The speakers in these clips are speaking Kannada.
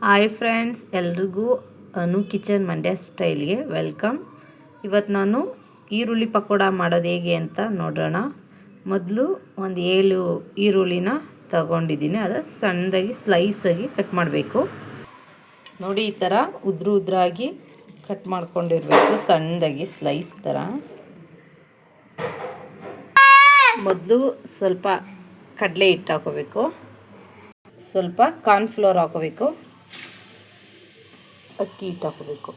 ಹಾಯ್ ಫ್ರೆಂಡ್ಸ್, ಎಲ್ರಿಗೂ ಅನು ಕಿಚನ್ ಮಂಡ್ಯ ಸ್ಟೈಲ್ಗೆ ವೆಲ್ಕಮ್. ಇವತ್ತು ನಾನು ಈರುಳ್ಳಿ ಪಕೋಡ ಮಾಡೋದು ಹೇಗೆ ಅಂತ ನೋಡೋಣ. ಮೊದಲು ಒಂದು 7 ಈರುಳ್ಳಿನ ತಗೊಂಡಿದ್ದೀನಿ. ಅದು ಸಣ್ಣದಾಗಿ ಸ್ಲೈಸಾಗಿ ಕಟ್ ಮಾಡಬೇಕು. ನೋಡಿ, ಈ ಥರ ಉದ್ರಾಗಿ ಕಟ್ ಮಾಡ್ಕೊಂಡಿರಬೇಕು, ಸಣ್ಣದಾಗಿ ಸ್ಲೈಸ್ ಥರ. ಮೊದಲು ಸ್ವಲ್ಪ ಕಡಲೆ ಹಿಟ್ಟು ಹಾಕೋಬೇಕು, ಸ್ವಲ್ಪ ಕಾರ್ನ್ಫ್ಲೋರ್ ಹಾಕೋಬೇಕು, ಅಕ್ಕಿ ಹಿಟ್ಟು ಹಾಕೋಬೇಕು.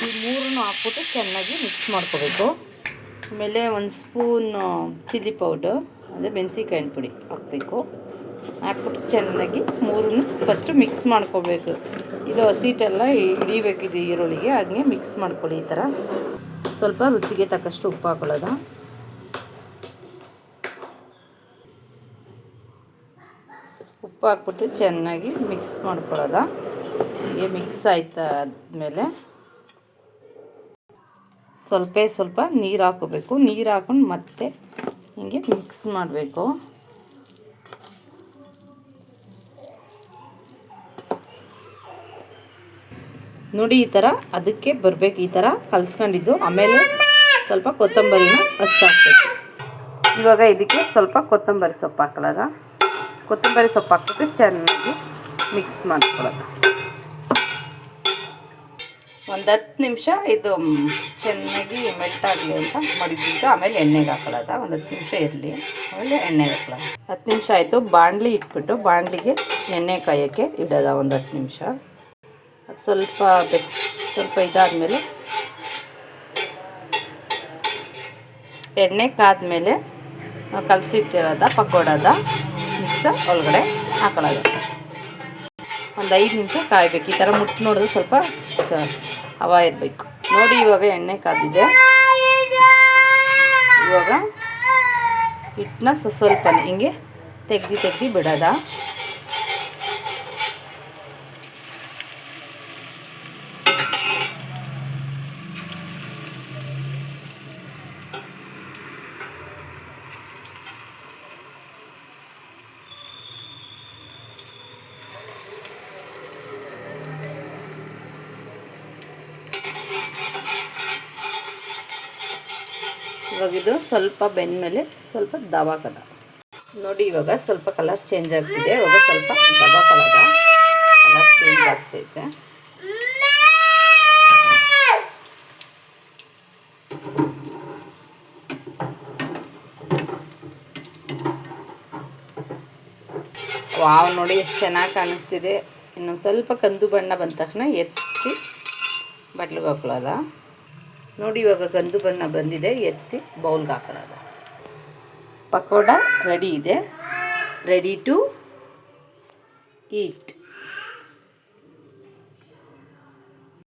ಈ ಮೂರನ್ನು ಹಾಕ್ಬಿಟ್ಟು ಚೆನ್ನಾಗಿ ಮಿಕ್ಸ್ ಮಾಡ್ಕೋಬೇಕು. ಆಮೇಲೆ ಒಂದು ಸ್ಪೂನ್ ಚಿಲ್ಲಿ ಪೌಡರ್ ಅಂದರೆ ಮೆಣಸಿನ್ಕಾಯಿನ ಪುಡಿ ಹಾಕಬೇಕು. ಹಾಕ್ಬಿಟ್ಟು ಚೆನ್ನಾಗಿ ಮೂರನ್ನು ಫಸ್ಟು ಮಿಕ್ಸ್ ಮಾಡ್ಕೋಬೇಕು. ಇದು ಹಸಿಟ್ಟೆಲ್ಲ ಹಿಡಿಬೇಕಿದೆ ಈರುಳ್ಳಿಗೆ, ಹಾಗೆ ಮಿಕ್ಸ್ ಮಾಡ್ಕೊಳ್ಳಿ. ಈ ಥರ ಸ್ವಲ್ಪ ರುಚಿಗೆ ತಕ್ಕಷ್ಟು ಉಪ್ಪು ಹಾಕೊಳ್ಳೋದು. ಉಪ್ಪು ಹಾಕ್ಬಿಟ್ಟು ಚೆನ್ನಾಗಿ ಮಿಕ್ಸ್ ಮಾಡ್ಕೊಳ್ಳೋದ. ಹೀಗೆ ಮಿಕ್ಸ್ ಆಯ್ತಾದ್ಮೇಲೆ ಸ್ವಲ್ಪ ನೀರು ಹಾಕೋಬೇಕು. ನೀರು ಹಾಕೊಂಡು ಮತ್ತೆ ಹೀಗೆ ಮಿಕ್ಸ್ ಮಾಡಬೇಕು. ನೋಡಿ, ಈ ಥರ ಅದಕ್ಕೆ ಬರಬೇಕು. ಈ ಥರ ಕಲಿಸ್ಕೊಂಡಿದ್ದು ಆಮೇಲೆ ಸ್ವಲ್ಪ ಕೊತ್ತಂಬರಿನ ಹಚ್ಚಾಕಬೇಕು. ಇವಾಗ ಇದಕ್ಕೆ ಸ್ವಲ್ಪ ಕೊತ್ತಂಬರಿ ಸೊಪ್ಪು ಹಾಕೊಳ್ಳೋದ. ಕೊತ್ತಂಬರಿ ಸೊಪ್ಪು ಹಾಕ್ಬಿಟ್ಟು ಚೆನ್ನಾಗಿ ಮಿಕ್ಸ್ ಮಾಡ್ಕೊಳ್ಳೋದು. ಒಂದು 10 ನಿಮಿಷ ಇದು ಚೆನ್ನಾಗಿ ಮೆಲ್ಟಾಗಲಿ ಅಂತ ಮಡಗಿಬಿಟ್ಟು ಆಮೇಲೆ ಎಣ್ಣೆಗೆ ಹಾಕೊಳ್ಳೋದ. ಒಂದು 10 ನಿಮಿಷ ಇರಲಿ, ಆಮೇಲೆ ಎಣ್ಣೆಗೆ ಹಾಕೊಳ್ಳೋದು. 10 ನಿಮಿಷ ಆಯಿತು. ಬಾಣಲಿ ಇಟ್ಬಿಟ್ಟು ಬಾಣಲಿಗೆ ಎಣ್ಣೆ ಕಾಯೋಕ್ಕೆ ಇಡೋದ ಒಂದು 10 ನಿಮಿಷ. ಅದು ಸ್ವಲ್ಪ ಇದಾದಮೇಲೆ ಎಣ್ಣೆ ಕಾದ್ಮೇಲೆ ಕಲಸಿಟ್ಟಿರೋದ ಪಕೋಡದ ಮಿಕ್ಸರ್ ಒಳಗಡೆ ಹಾಕೊಳ್ಳೋದು. ಒಂದು 5 ನಿಮಿಷ ಕಾಯಬೇಕು. ಈ ಥರ ಮುಟ್ಟು ನೋಡೋದು ಸ್ವಲ್ಪ ಹವಾ ಇರಬೇಕು. ನೋಡಿ, ಇವಾಗ ಎಣ್ಣೆ ಕಾದಿದೆ. ಇವಾಗ ಹಿಟ್ಟನ್ನ ಸ್ವಲ್ಪ ಹಿಂಗೆ ತೆಗ್ದು ಬಿಡೋದ. ಇವಾಗ ಇದು ಸ್ವಲ್ಪ ಬೆಂದಮೇಲೆ ಸ್ವಲ್ಪ ದವ ಕಲ. ನೋಡಿ, ಇವಾಗ ಸ್ವಲ್ಪ ಕಲರ್ ಚೇಂಜ್ ಆಗ್ತಿದೆ. ಇವಾಗ ಸ್ವಲ್ಪ ದವ ಕಲರ್ ಚೇಂಜ್ ಆಗ್ತೈತೆ. ವಾವ್, ನೋಡಿ ಎಷ್ಟು ಚೆನ್ನಾಗಿ ಕಾಣಿಸ್ತಿದೆ. ಇನ್ನೊಂದು ಸ್ವಲ್ಪ ಕಂದು ಬಣ್ಣ ಬಂದ ತಕ್ಷಣ ಎತ್ತಿ ಬಟ್ಲಿಗೆ ಹಾಕೊಳ್ಳೋದ. ನೋಡಿ, ಇವಾಗ ಕಂದು ಬಣ್ಣ ಬಂದಿದೆ, ಎತ್ತಿ ಬೌಲ್ಗೆ ಹಾಕೊಳ್ಳೋದು. ಪಕೋಡ ರೆಡಿ ಇದೆ. Ready to heat.